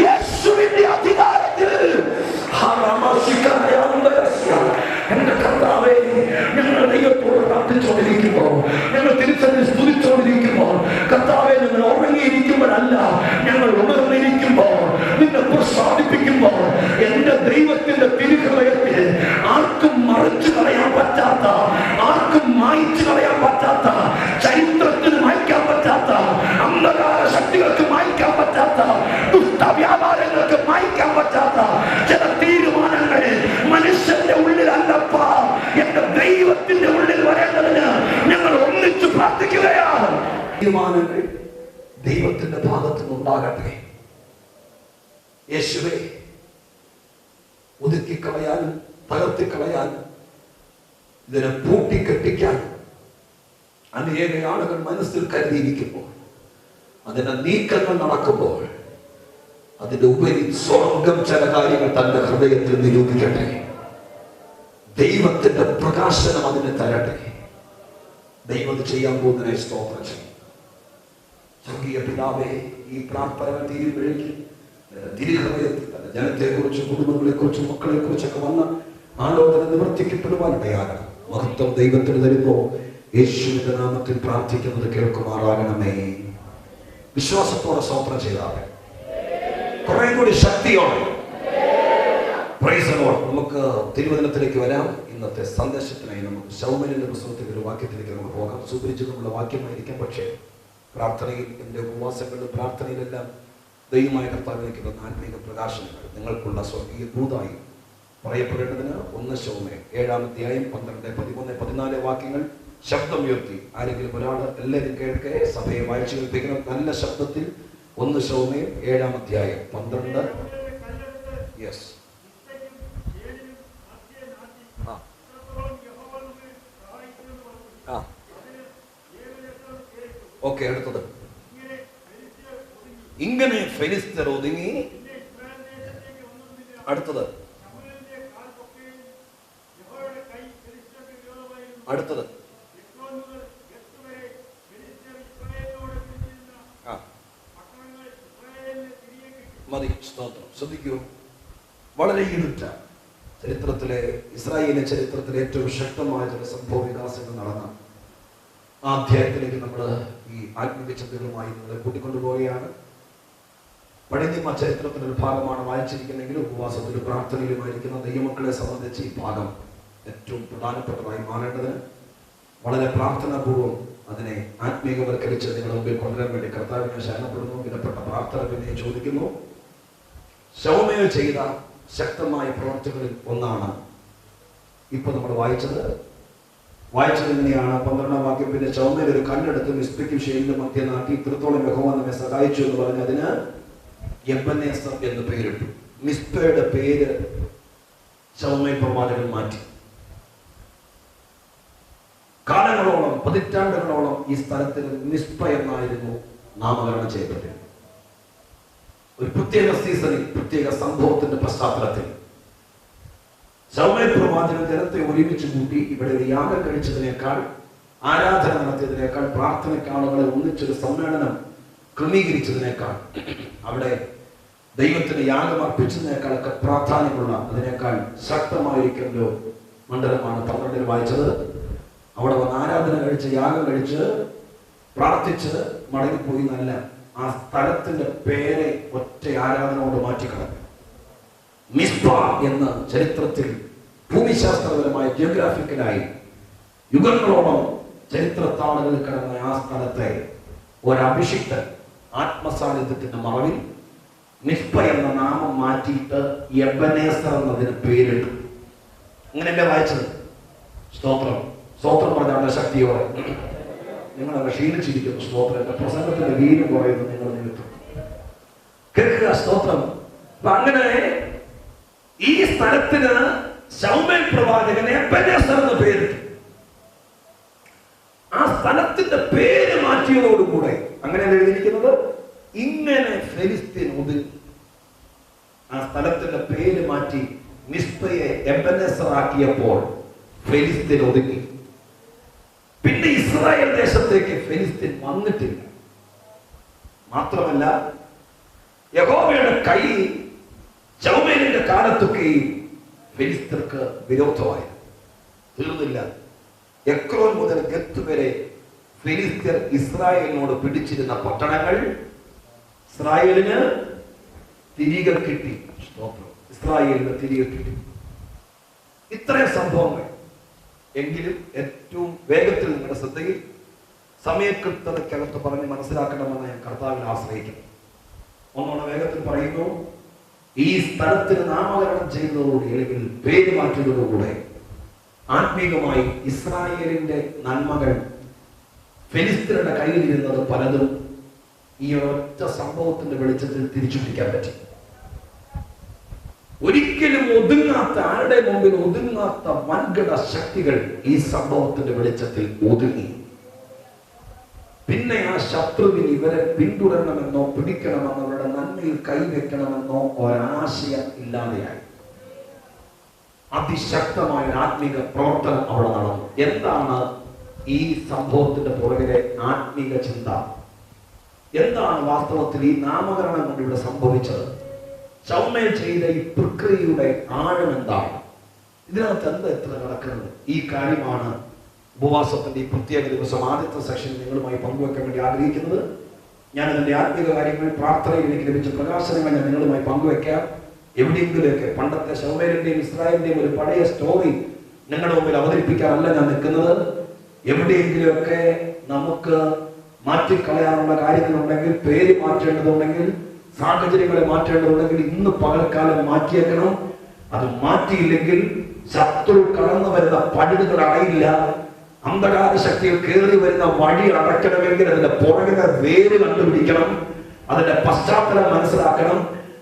[SPEAKER 1] യേശുവിന്റെ അധികാരത്തിൽ എന്റെ കർത്താവേ, ഞങ്ങൾ ദൈവത്തോട് പ്രാർത്ഥിച്ചുകൊണ്ടിരിക്കുമ്പോൾ, ഞങ്ങൾ തിരിച്ചറിഞ്ഞ് സ്തുതിച്ചുകൊണ്ടിരിക്കുമ്പോൾ, കർത്താവേ ഞങ്ങൾ ഉറങ്ങിയിരിക്കുമ്പോഴല്ല, ഞങ്ങൾ ഉണർന്നിരിക്കുമ്പോൾ, നിന്നെ പ്രസാദിപ്പിക്കുമ്പോൾ എന്റെ ദൈവത്തിന്റെ തിരുഹൃദയത്തിൽ ആർക്കും മറിച്ചു കളയാൻ പറ്റാത്ത, ആർക്കും മായ്ച്ചു കളയാൻ പറ്റാത്ത, ചരിത്രത്തിന് മായ്ക്കാൻ പറ്റാത്ത, അന്ധകാര ശക്തികൾക്ക് മായ്ക്കാൻ പറ്റാത്ത, ദുഷ്ടവ്യാപാരങ്ങൾക്ക് മായ്ക്കാൻ പറ്റാത്ത ചില തീരുമാനങ്ങൾ മനുഷ്യന്റെ ഉള്ളിലല്ലപ്പ, എന്റെ ദൈവത്തിന്റെ ഉള്ളിൽ വരേണ്ടതിന് ഞങ്ങൾ ഒന്നിച്ചു പ്രാർത്ഥിക്കുകയാണ്. തീരുമാനങ്ങൾ ദൈവത്തിന്റെ ഭാഗത്തു നിന്നുണ്ടാകട്ടെ. യേശുവേ, ഒതുക്കിക്കളയാനും തകർത്തിക്കളയാനും ഇതിനെ പൂട്ടിക്കെട്ടിക്കാനും അനേക ആളുകൾ മനസ്സിൽ കരുതിയിരിക്കുമ്പോൾ, അതിന്റെ നീക്കങ്ങൾ നടക്കുമ്പോൾ, അതിന്റെ ഉപരി സ്വർഗം ചില കാര്യങ്ങൾ തന്റെ ഹൃദയത്തിൽ നിരൂപിക്കട്ടെ. ദൈവത്തിന്റെ പ്രകാശനം അതിനെ തരട്ടെ. ദൈവം ചെയ്യാൻ പോകുന്നതിനെ സ്തോത്രം ചെയ്യും. സ്വർഗീയ പിതാവേ, ഈ പ്രാർത്ഥന തീരുവഴിക്ക് തിരുഹൃദയത്തിൽ തന്നെ ജനത്തെ കുറിച്ചും കുടുംബങ്ങളെ കുറിച്ചും മക്കളെ കുറിച്ചൊക്കെ വന്ന ആലോചന നിവർത്തിക്കപ്പെടുവാനിടയാകണം. മഹത്വം ദൈവത്തിന് തരുമ്പോ യേശുവിന്റെ നാമത്തിൽ പ്രാർത്ഥിക്കുന്നത് കേൾക്കുമാറാകണമേ. വിശ്വാസത്തോടെ സ്തോത്രം ചെയ്താൽ കുറെ കൂടി ശക്തിയോടെ നമുക്ക് തിരുവചനത്തിലേക്ക് വരാം. ഇന്നത്തെ സന്ദേശത്തിനായി നമുക്ക് ശൗമലിന്റെ പുസ്തകത്തിന്റെ ഒരു വാക്യത്തിലേക്ക് നമുക്ക് പോകാം. സുപരിചിതമുള്ള വാക്യമായിരിക്കാം, പക്ഷേ പ്രാർത്ഥനയിൽ, എൻ്റെ ഉപവാസങ്ങളിലും പ്രാർത്ഥനയിലെല്ലാം ദൈവമായ കർത്താവിലേക്ക് വന്ന ആത്മീക പ്രകാശനങ്ങൾ നിങ്ങൾക്കുള്ള സ്വർഗീയ ദൂതായി പറയപ്പെടേണ്ടതിന് 1 ശൗമേൽ 7-ാം അധ്യായം 12, 13, 14 വാക്യങ്ങൾ ശബ്ദം ഉയർത്തി ആരെങ്കിലും ഒരാൾ എല്ലാവരും കേൾക്കെ സഭയെ വായിച്ചു കേൾപ്പിക്കണം നല്ല ശബ്ദത്തിൽ. 1 ശൗമേൽ 7-ാം അധ്യായം 12. Yes, okay. അടുത്തത്, ഇങ്ങനെ ഫെലിസ്ത്യർ ഒതുങ്ങി. അടുത്തത്, അടുത്തത്, മതി. സ്തോത്രം. ശ്രദ്ധിക്കൂ, വളരെ ഇരുട്ട ചരിത്രത്തിലെ, ഇസ്രായേലിന്റെ ചരിത്രത്തിലെ ഏറ്റവും ശക്തമായ ചില സംഭവ വികാസങ്ങൾ നടന്ന ആ അധ്യായത്തിലേക്ക് നമ്മൾ ഈ ആത്മീയ ചിന്തകളുമായി നിങ്ങളെ കൂട്ടിക്കൊണ്ടുപോവുകയാണ്. പഴയ നിയമ ചരിത്രത്തിന്റെ ഒരു ഭാഗമാണ് വായിച്ചിരിക്കുന്നെങ്കിൽ ഉപവാസത്തിലും പ്രാർത്ഥനയിലുമായിരിക്കുന്ന ദൈവമക്കളെ സംബന്ധിച്ച് ഈ ഭാഗം ഏറ്റവും പ്രധാനപ്പെട്ടതായി മാറേണ്ടതിന് വളരെ പ്രാർത്ഥനാപൂർവ്വം അതിനെ ആത്മീയവൽക്കരിച്ച് നിങ്ങളുടെ മുമ്പിൽ കൊണ്ടുവരാൻ വേണ്ടി കർത്താവിനെ ശരണപ്പെടുന്നു. വിധപ്പെട്ട പ്രാർത്ഥന പിന്നെ ചോദിക്കുന്നു. ശൗമേൽ ചെയ്ത ശക്തമായ പ്രവർത്തികളിൽ ഒന്നാണ് ഇപ്പൊ നമ്മൾ വായിച്ചത് എങ്ങനെയാണ്? 12-ാം വാക്യം. പിന്നെ ശൗമേൽ ഒരു കല്ലെടുത്ത് മിസ്പയ്ക്കും ഷേലിന്റെ മധ്യ നാട്ടി ഇത്രത്തോളം യഹോവ നമ്മെ സഹായിച്ചു എന്ന് പറഞ്ഞ് അതിന് എബനേസർ എന്ന് പേരിട്ടു. മിസ്പയുടെ പേര് ശൗമേൽ പ്രവാചകൻ മാറ്റി. കാലങ്ങളോളം, പതിറ്റാണ്ടുകളോളം ഈ സ്ഥലത്തിന് മിസ്പ എന്നായിരുന്നു നാമകരണം ചെയ്യപ്പെട്ടത്. ഒരു പ്രത്യേക സീസണിൽ, പ്രത്യേക സംഭവത്തിന്റെ പശ്ചാത്തലത്തിൽ ശൗമേൽ പ്രവാചകൻ ജനത്തെ ഒരുമിച്ച് കൂട്ടി ഇവിടെ ഒരു യാഗം കഴിച്ചതിനേക്കാൾ, ആരാധന നടത്തിയതിനേക്കാൾ, പ്രാർത്ഥനയ്ക്ക് ആളുകളെ ഒന്നിച്ചൊരു സമ്മേളനം ക്രമീകരിച്ചതിനേക്കാൾ, അവിടെ ദൈവത്തിന് യാഗം അർപ്പിച്ചതിനേക്കാളൊക്കെ പ്രാധാന്യമുള്ള, അതിനേക്കാൾ ശക്തമായിരിക്കുന്നല്ലോ മണ്ഡലമാണ് 12-ൽ വായിച്ചത്. അവിടെ വന്ന് ആരാധന കഴിച്ച്, യാഗം കഴിച്ച്, പ്രാർത്ഥിച്ച് മടങ്ങിപ്പോയി എന്നല്ല, ആ സ്ഥലത്തിന്റെ പേരെ ഒറ്റ ആരാധന കൊണ്ട് മാറ്റിക്കളഞ്ഞു. മിസ്പ എന്ന ചരിത്രത്തിൽ ഭൂമിശാസ്ത്രപരമായ, ജിയോഗ്രാഫിക്കലായി യുഗങ്ങളോളം ചരിത്രത്താളുകളിൽ കിടന്ന ആ സ്ഥലത്തെ ഒരഭിഷിക്തൻ ആത്മസാന്നിധ്യത്തിന്റെ മറവിൽ മിസ്പ എന്ന നാമം മാറ്റിയിട്ട് എബനേസർ എന്നതിന് പേരിട്ടു. അങ്ങനെയല്ലേ വായിച്ചത്? സ്തോത്രം. സ്തോത്രം പറഞ്ഞാൽ ശക്തിയോടെ. നിങ്ങളൊക്കെ ക്ഷീണിച്ചിരിക്കുന്നു. സ്തോത്രം. എന്റെ പ്രസംഗത്തിന്റെ വീര്യം കുറയുന്നു നിങ്ങൾ നിമിത്തം. കേൾക്കുക. സ്തോത്രം. അങ്ങനെ ഈ സ്ഥലത്തിന് ശൗമേൽ പ്രവാചകൻ എബനേസർ എന്ന് പേരിട്ടു. ആ സ്ഥലത്തിന്റെ പേര് മാറ്റിയതോടുകൂടെ അങ്ങനെയാണ് എഴുതിയിരിക്കുന്നത്, ഇങ്ങനെ ഫെലിസ്തീൻ ഒതുങ്ങി. ആ സ്ഥലത്തിന്റെ പേര് മാറ്റി മിസ്പയെ എബനേസർ ആക്കിയപ്പോൾ ഫെലിസ്തീൻ ഒതുങ്ങി. പിന്നെ ഇസ്രായേൽ ദേശത്തേക്ക് ഫെലിസ്തീൻ വന്നിട്ടില്ല. മാത്രമല്ല, യഹോവയുടെ കൈ ശൗമേലിന്റെ കാലത്തൊക്കെയും ഫെലിസ്തീർക്ക് വിരോധമായി. തീർന്നില്ല. എക്രോൻ മുതൽ ഗത്ത് വരെ ഫെലിസ്തീർ ഇസ്രായേലിനോട് പിടിച്ചിരുന്ന പട്ടണങ്ങൾ ഇസ്രായേലിന് തിരികെ കിട്ടി. ഇസ്രായേലിന് തിരികെ കിട്ടി. ഇത്രയും സംഭവങ്ങൾ. എങ്കിലും ഏറ്റവും വേഗത്തിൽ നിങ്ങളുടെ ശ്രദ്ധയിൽ സമയകൃത്യതയ്ക്കകത്ത് പറഞ്ഞ് മനസ്സിലാക്കണമെന്ന് ഞാൻ കർത്താവിനെ ആശ്രയിക്കുന്നു. ഒന്നോടെ വേഗത്തിൽ പറയുന്നു. ഈ സ്ഥലത്തിന് നാമകരണം ചെയ്തതോടുകൂടി, അല്ലെങ്കിൽ പേര് മാറ്റിയതോടുകൂടെ ആത്മീകമായി ഇസ്രായേലിന്റെ നന്മകൾ ഫെലിസ്തീനയുടെ കയ്യിലിരുന്നത് പലതും ഈ ഒറ്റ സംഭവത്തിന്റെ വെളിച്ചത്തിൽ തിരിച്ചു പിടിക്കാൻ പറ്റി. ഒരിക്കലും ഒതുങ്ങാത്ത, ആരുടെ മുമ്പിൽ ഒതുങ്ങാത്ത വൻകിട ശക്തികൾ ഈ സംഭവത്തിന്റെ വെളിച്ചത്തിൽ ഒതുങ്ങി. പിന്നെ ആ ശത്രുവിന് ഇവരെ പിന്തുടരണമെന്നോ പിടിക്കണമെന്നോ അവരുടെ നന്മയിൽ കൈവെക്കണമെന്നോ ഒരാശയം ഇല്ലാതെയായി. അതിശക്തമായ ഒരു ആത്മീക പ്രവർത്തനം അവിടെ നടന്നു. എന്താണ് ഈ സംഭവത്തിന്റെ പുറകിലെ ആത്മീക ചിന്ത? എന്താണ് വാസ്തവത്തിൽ ഈ നാമകരണം കൊണ്ട് ഇവിടെ സംഭവിച്ചത്? ശൗമേൽ ചെയ്ത ഈ പ്രക്രിയയുടെ ആഴം എന്താണ്? ഇതിനകത്ത് എന്താ എത്ര നടക്കുന്നത്? ഈ കാര്യമാണ് ഉപവാസത്തിന്റെ ഈ പ്രത്യേക ദിവസം ആദ്യത്തെ സെഷൻ നിങ്ങളുമായി പങ്കുവെക്കാൻ വേണ്ടി ആഗ്രഹിക്കുന്നത്. ഞാൻ അതിന്റെ ആത്മീക കാര്യങ്ങൾ, പ്രാർത്ഥനയിൽ എനിക്ക് ലഭിച്ച പ്രകാശനങ്ങൾ ഞാൻ നിങ്ങളുമായി പങ്കുവെക്കാം. എവിടെയെങ്കിലുമൊക്കെ പണ്ടത്തെ ശൗമേലിന്റെയും ഇസ്രായേലിന്റെയും ഒരു പഴയ സ്റ്റോറി നിങ്ങളുടെ മുമ്പിൽ അവതരിപ്പിക്കാനല്ല ഞാൻ നിൽക്കുന്നത്. എവിടെയെങ്കിലുമൊക്കെ നമുക്ക് മാറ്റിക്കളയാനുള്ള കാര്യങ്ങളുണ്ടെങ്കിൽ, പേര് മാറ്റേണ്ടതുണ്ടെങ്കിൽ, സാഹചര്യങ്ങളെ മാറ്റേണ്ടതുണ്ടെങ്കിൽ ഇന്ന് പകൽക്കാലം മാറ്റിയേക്കണം. അത് മാറ്റിയില്ലെങ്കിൽ ശത്രു കടന്നു വരുന്ന പഴുതുകൾ അടയില്ല. അന്ധകാര ശക്തികൾ കയറി വരുന്ന വഴി അടയ്ക്കണമെങ്കിൽ അതിന്റെ പുറകിലെ വേര് കണ്ടുപിടിക്കണം. അതിന്റെ പശ്ചാത്തലം മനസ്സിലാക്കണം.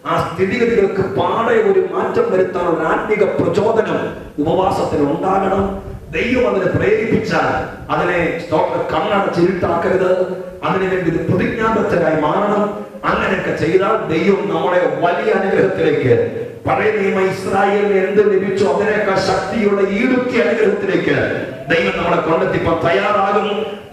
[SPEAKER 1] ആ സ്ഥിതിഗതികൾക്ക് പാടെ ഒരു മാറ്റം വരുത്താനുള്ള ആത്മീക പ്രചോദനം ഉപവാസത്തിൽ ഉണ്ടാകണം. ദൈവം അതിനെ പ്രേരിപ്പിച്ചാൽ അതിനെ കണ്ണടച്ചിരുട്ടാക്കരുത്. അതിനുവേണ്ടി ഒരു പ്രതിജ്ഞാബദ്ധരായി മാറണം. അങ്ങനെയൊക്കെ ചെയ്താൽ ദൈവം നമ്മളെ വലിയ അനുഗ്രഹത്തിലേക്ക് പഴയ നിയമ ഇസ്രായേലിന് എന്ത് ലഭിച്ചോ അതിനേക്കാൾ ശക്തിയുള്ള ഈടുക്കിയ അനുഗ്രഹത്തിലേക്ക് ദൈവം നമ്മളെ കൊണ്ടെത്തിപ്പോൾ തയ്യാറാകും.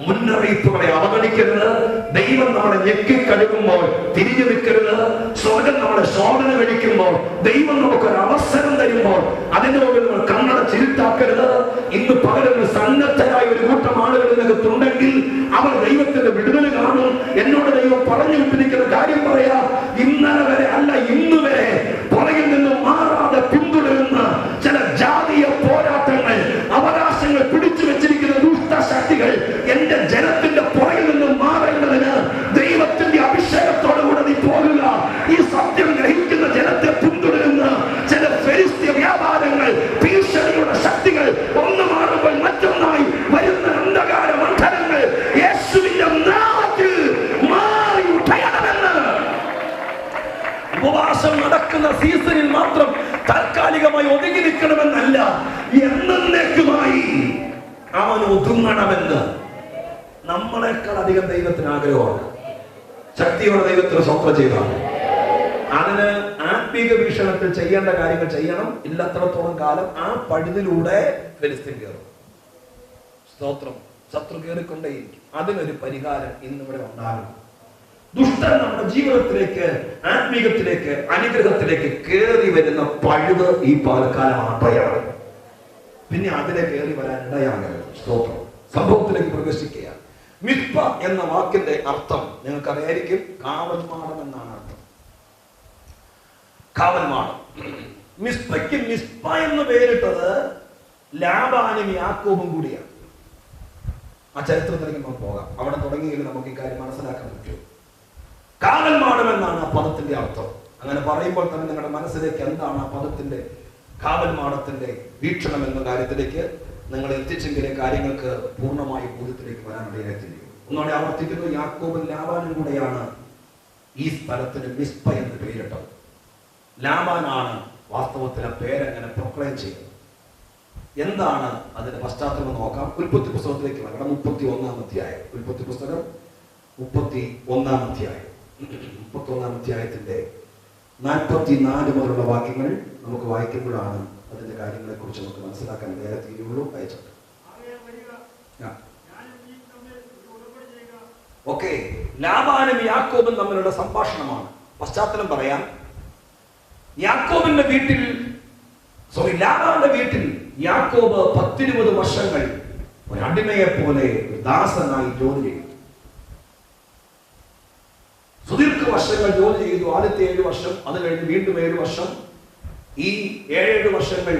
[SPEAKER 1] മുന്നറിയിപ്പുകളെ അവഗണിക്കരുത്. ദൈവം നമ്മളെ ഞെക്കിക്കഴുകുമ്പോൾ തിരിഞ്ഞു നിൽക്കരുത്. സ്വർഗം നമ്മളെ ശോധന കഴിക്കുമ്പോൾ, ദൈവം നമുക്കൊരു അവസരം തരുമ്പോൾ അതിന്റെ മുമ്പിൽ നമ്മൾ കണ്ണടച്ചിരുത്താക്കരുത്. ഇന്ന് പകരം സന്നദ്ധരായ ഒരു കൂട്ടം ആളുകൾ ഇതിനകത്തുണ്ടെങ്കിൽ അവർ ദൈവത്തിന്റെ വിടുതൽ കാണും. എന്നോട് ദൈവം പറഞ്ഞു വിട്ടിരിക്കുന്ന കാര്യം പറയാ, ഇന്നലെ വരെ അല്ല ഇന്ന് വരെ പുറകിൽ നിന്ന് മാറാതെ പിന്തുടരുന്ന ചില ജാതീയ പോരാട്ടങ്ങൾ, അവകാശങ്ങൾ പിടിച്ചു വെച്ചിരിക്കുന്ന ദുഷ്ടശക്തികൾ എന്റെ ജനത്തിന്റെ പുറകിൽ നിന്ന് മാറേണ്ടതിന് ദൈവത്തിന്റെ അഭിഷേകത്തോടുകൂടെ നീ പോകുക. ഈ സത്യം ഗ്രഹിക്കുന്ന ജനത്തെ പിന്തുടരുന്ന ചില ഫെലിസ്ത്യ വ്യാപാരങ്ങൾ, ഭീഷണിയുടെ ശക്തികൾ ഒന്ന് മാറുമ്പോൾ മറ്റൊന്നായി വരുന്ന അന്ധകാര മണ്ഡലങ്ങൾ യേശുവിന്റെ നാമത്തിൽ മാറി ഉഠയണമെന്ന്. ഉപവാസം നടക്കുന്ന സീസണിൽ മാത്രം താൽക്കാലികമായി ഒതുങ്ങി നിൽക്കണമെന്നല്ല, എന്നേക്കുമായി അവൻ ഒതുങ്ങണമെന്ന് നമ്മളെക്കാൾ അധികം ദൈവത്തിന് ആഗ്രഹമാണ്. ശക്തിയോടെ ദൈവത്തിന് സ്വന്തം ചെയ്താണ്. അതിന് ആത്മീക വീക്ഷണത്തിൽ ചെയ്യേണ്ട കാര്യങ്ങൾ ചെയ്യണം. ഇല്ലത്രത്തോളം കാലം ആ പഴുതിലൂടെ ഫെലിസ്തീൻ കയറും. സ്തോത്രം. ശത്രു കയറിക്കൊണ്ടേയിരിക്കും. അതിനൊരു പരിഹാരം ഇന്നിവിടെ ഉണ്ടാകണം. ദുഷ്ടൻ നമ്മുടെ ജീവിതത്തിലേക്ക്, ആത്മീകത്തിലേക്ക്, അനുഗ്രഹത്തിലേക്ക് കയറി വരുന്ന പഴുത് ഈ പാലക്കാലം ആട്ടയാണ്. പിന്നെ അതിലെ കയറി വരാൻ ഇടയാകരുത്. സ്തോത്രം. സംഭവത്തിലേക്ക് പ്രവേശിക്കുക. മിസ്പ എന്ന വാക്കിന്റെ അർത്ഥം നിങ്ങൾക്കറിയായിരിക്കും. കാവൽമാടം എന്നാണ് അർത്ഥം. കാവൽമാടം. മിസ്പയ്ക്ക് മിസ്പ എന്ന് പേരിട്ടത് ലാബാനും യാക്കോബും കൂടിയാണ്. ആ ചരിത്രത്തിലേക്ക് നമുക്ക് പോകാം. അവിടെ തുടങ്ങിയെങ്കിൽ നമുക്ക് ഈ കാര്യം മനസ്സിലാക്കാൻ പറ്റും. കാവൽമാടം എന്നാണ് ആ പദത്തിന്റെ അർത്ഥം. അങ്ങനെ പറയുമ്പോൾ തന്നെ നിങ്ങളുടെ മനസ്സിലേക്ക് എന്താണ് ആ പദത്തിന്റെ, കാവൽമാടത്തിന്റെ വീക്ഷണം എന്ന കാര്യത്തിലേക്ക് നിങ്ങൾ എത്തിച്ചെങ്കിലേ കാര്യങ്ങൾക്ക് പൂർണ്ണമായി ബോധ്യത്തിലേക്ക് വരാനിടയായിത്തീരും. ഒന്നുകൂടെ ആവർത്തിക്കുന്നു, യാക്കോബും ലാബാനും കൂടെയാണ് ഈ സ്ഥലത്തിന് മിസ്പ എന്ന് പേരിട്ടത്. ലാബാനാണ് വാസ്തവത്തിൽ ആ പേരെങ്ങനെ പ്രൊക്ലെയിം ചെയ്യുന്നത്. എന്താണ് അതിന്റെ പശ്ചാത്തലം നോക്കാം. ഉൽപ്പത്തി പുസ്തകത്തിലേക്ക് വരണം. 31-ാം അധ്യായം. ഉൽപ്പത്തി പുസ്തകം 31-ാം അധ്യായം. 31-ാം അധ്യായത്തിന്റെ 44 മുതലുള്ള വാക്യങ്ങൾ നമുക്ക് വായിക്കുമ്പോഴാണ് അതിന്റെ കാര്യങ്ങളെ കുറിച്ച് നമുക്ക് മനസ്സിലാക്കാൻ വേറെ തീരുള്ളൂ. അയച്ചത് ഓക്കെ. ലാബാനും യാക്കോബും തമ്മിലുള്ള സംഭാഷണമാണ്. പശ്ചാത്തലം പറയാം. യാക്കോബിന്റെ വീട്ടിൽ, ലാബാന്റെ വീട്ടിൽ യാക്കോബ് 10-20 വർഷങ്ങൾ ഒരു അടിമയെ പോലെ ദാസനായി ജോലി ചെയ്തു. സുദീർഘ വർഷങ്ങൾ ജോലി ചെയ്തു. ആദ്യത്തെ 7 വർഷം, അത് കഴിഞ്ഞ് വീണ്ടും 7 വർഷം. ഈ 7 വർഷങ്ങൾ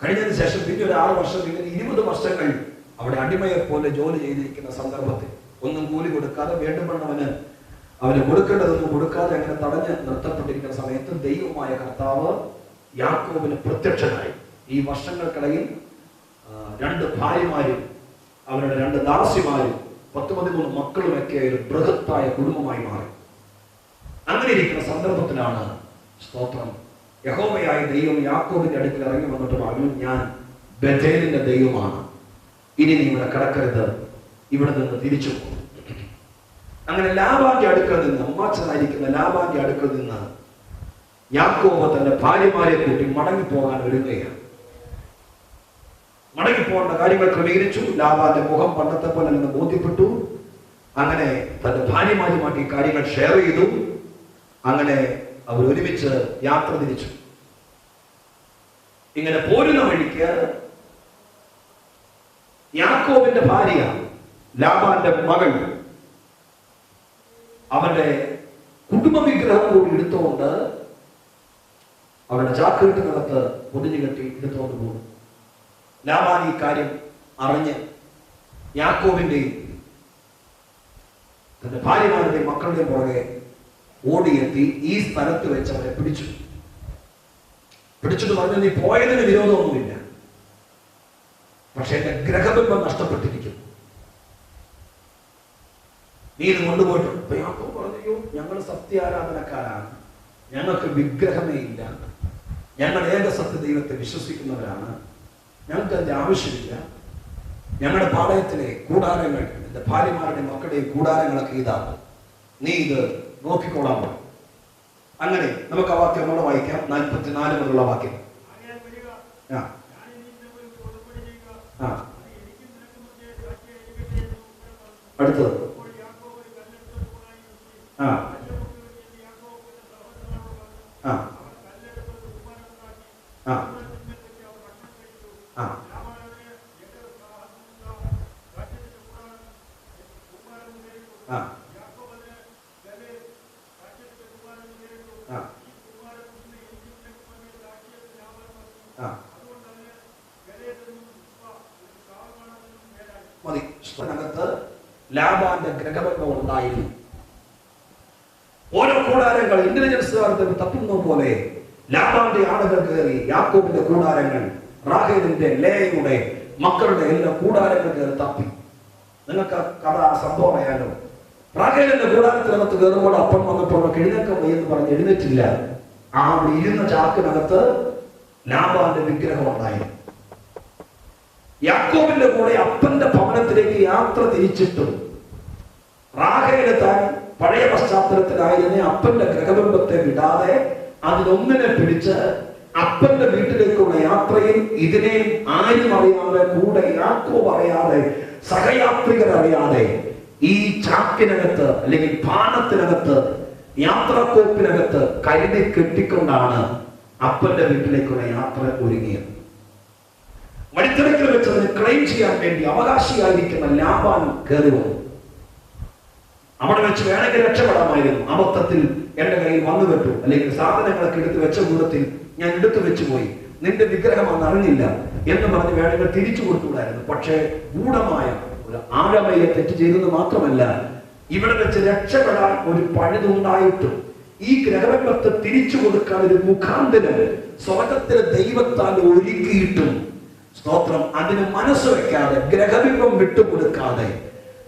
[SPEAKER 1] കഴിഞ്ഞതിന് ശേഷം പിന്നെ ഒരു 6 വർഷം, ഇങ്ങനെ 20 വർഷങ്ങൾ അവിടെ അടിമയെ പോലെ ജോലി ചെയ്തിരിക്കുന്ന സന്ദർഭത്തിൽ ഒന്നും കൂലി കൊടുക്കാതെ, വേണ്ടുമെന്നവന് അവന് കൊടുക്കേണ്ടതൊന്നും കൊടുക്കാതെ അങ്ങനെ തടഞ്ഞ് നിർത്തപ്പെട്ടിരിക്കുന്ന സമയത്ത് ദൈവമായ കർത്താവ് യാക്കോബിന് പ്രത്യക്ഷനായി. ഈ വർഷങ്ങൾക്കിടയിൽ 2 ഭാര്യമാരും അവരുടെ 2 ദാസിമാരും 10-13 മക്കളുമൊക്കെ ഒരു ബൃഹത്തായ കുടുംബമായി മാറി. അങ്ങനെ ഇരിക്കുന്ന സന്ദർഭത്തിലാണ്, സ്തോത്രം, യഹോവയായ ദൈവം യാക്കോബിന്റെ അടുക്കൽ ഇറങ്ങി വന്നിട്ട് പറഞ്ഞു, ഞാൻ ബേഥേലിന്റെ ദൈവമാണ്, ഇനി നീ ഇവിടെ കിടക്കരുത്, ഇവിടെ നിന്ന് തിരിച്ചു പോകും. അങ്ങനെ ലാബാന്റെ അടുക്കൽ നിന്ന്, അമ്മാച്ചനായിരിക്കുന്ന ലാബാന്റെ അടുക്കൽ നിന്ന് യാക്കോബ് തന്റെ ഭാര്യമാരെ കൂട്ടി മടങ്ങിപ്പോകാൻ ഒരുങ്ങുകയാണ്. മടങ്ങിപ്പോകേണ്ട കാര്യങ്ങൾ ക്രമീകരിച്ചു. ലാബാന്റെ മുഖം പണ്ടത്തെ പോലെ നിന്ന് ബോധ്യപ്പെട്ടു. അങ്ങനെ തന്റെ ഭാര്യമാരുമായിട്ട് ഈ കാര്യങ്ങൾ ഷെയർ ചെയ്തു. അങ്ങനെ അവർ ഒരുമിച്ച് യാത്ര തിരിച്ചു. ഇങ്ങനെ പോരുന്ന വഴിക്ക് യാക്കോബിന്റെ ഭാര്യ, ലാബാന്റെ മകൾ, അവന്റെ കുടുംബ വിഗ്രഹം കൂടി എടുത്തുകൊണ്ട് അവരുടെ ചാക്കിട്ടിനകത്ത് പൊതിഞ്ഞു കെട്ടി എടുത്തുകൊണ്ട് പോകും. ലാബാൻ ഈ കാര്യം അറിഞ്ഞ് യാക്കോബിന്റെയും തന്റെ ഭാര്യമാരുടെയും മക്കളുടെയും പുറകെ ഓടിയെത്തി ഈ സ്ഥലത്ത് വെച്ച് അവരെ പിടിച്ചിട്ട് പറഞ്ഞു, നീ പോയതിന് വിരോധമൊന്നുമില്ല, പക്ഷെ എന്റെ ഗ്രഹബിംബം നഷ്ടപ്പെട്ടിരിക്കുന്നു, നീ ഇത് കൊണ്ടുപോയിട്ടുണ്ട്. അപ്പൊ യാക്കോബ് പറഞ്ഞു, ഞങ്ങൾ സത്യാരാധനക്കാരാണ്, ഞങ്ങൾക്ക് വിഗ്രഹമേ ഇല്ല, ഞങ്ങൾ ഏക സത്യ ദൈവത്തെ വിശ്വസിക്കുന്നവരാണ്, ഞങ്ങൾക്ക് അതിന്റെ ആവശ്യമില്ല, ഞങ്ങളുടെ പാളയത്തിലെ കൂടാരങ്ങൾ, എന്റെ ഭാര്യമാരുടെ മക്കളുടെയും കൂടാരങ്ങളൊക്കെ ഇതാണ്, നീ ഇത് നോക്കിക്കോളാൻ പറഞ്ഞു. അങ്ങനെ നമുക്ക് ആ വാക്യം നമ്മൾ വായിക്കാം. 44 മുതലുള്ള വാക്യം. അടുത്തത് മതി. സ്ഥാനത്ത് ലാബാന്റെ ഗ്രഹബന്ധം ഉണ്ടായിരുന്നു. ഓരോ കൂടാരങ്ങൾ ഇന്റലിജൻസ് തപ്പുന്ന പോലെ ലാബാന്റെ ആളുകൾ കയറി യാക്കോബിന്റെ കൂടാരങ്ങൾ, റാഹേലിന്റെ, ലേയയുടെ മക്കളുടെ എല്ലാ കൂടാരങ്ങൾ കയറി തപ്പി. നിങ്ങൾക്ക് കഥ സംഭവം അറിയാലോ. റാഹേലിന്റെ കൂടാരത്തിനകത്ത് കയറുമ്പോൾ അപ്പം വന്നപ്പോൾ എഴുന്നേക്കാൻ വയ്യെന്ന് പറഞ്ഞ് എഴുന്നേറ്റില്ല. ആ ഇരുന്ന ചാക്കിനകത്ത് ലാബാന്റെ വിഗ്രഹം ഉണ്ടായിരുന്നു. യാക്കോബിന്റെ കൂടെ അപ്പന്റെ ഭവനത്തിലേക്ക് യാത്ര തിരിച്ചിട്ടും റാഹേല് താൻ പഴയ പശ്ചാത്തലത്തിലായിരുന്ന അപ്പന്റെ ഗ്രഹബന്ധത്തെ വിടാതെ അതിലൊന്നിനെ പിടിച്ച് അപ്പന്റെ വീട്ടിലേക്കുള്ള യാത്രയിൽ ഇതിനെയും ആരും അറിയാതെ, കൂടെ യാക്കോബ് അറിയാതെ, സഹയാത്രികർ അറിയാതെ ഈ ചാക്കിനകത്ത് അല്ലെങ്കിൽ പാനത്തിനകത്ത്, യാത്രാക്കോപ്പിനകത്ത് കരുതി കെട്ടിക്കൊണ്ടാണ് അപ്പന്റെ വീട്ടിലേക്കുള്ള യാത്ര ഒരുങ്ങിയത്. വഴിത്തിരക്കിൽ വെച്ച് അതിന് ക്ലെയിം ചെയ്യാൻ വേണ്ടി അവകാശിയായിരിക്കുന്ന ലാബാൻ കയറി വന്നു. അവിടെ വെച്ച് വേണമെങ്കിൽ രക്ഷപ്പെടാമായിരുന്നു. അബദ്ധത്തിൽ എന്റെ കയ്യിൽ വന്നു കെട്ടു, അല്ലെങ്കിൽ സാധനങ്ങളൊക്കെ എടുത്ത് വെച്ച കൂടത്തിൽ ഞാൻ എടുത്തു വെച്ചു പോയി, നിന്റെ വിഗ്രഹം അന്ന് അറിഞ്ഞില്ല എന്ന് പറഞ്ഞ് വേണമെങ്കിൽ തിരിച്ചു കൊടുത്തുകൂടായിരുന്നു. പക്ഷേ ഗൂഢമായ ഒരു ആഴമയ തെറ്റ് ചെയ്തത് മാത്രമല്ല, ഇവിടെ വെച്ച് രക്ഷപ്പെടാൻ ഒരു പഴുതുണ്ടായിട്ടും ഈ ഗ്രഹബന്ധത്തെ തിരിച്ചു കൊടുക്കാൻ ഒരു മുഖാന്തരം സ്വർഗത്തിലെ ദൈവത്താൽ ഒരുക്കിയിട്ടും സ്തോത്രം അതിന് മനസ്സ് വെക്കാതെ, ഗ്രഹബിംബം വിട്ടുകൊടുക്കാതെ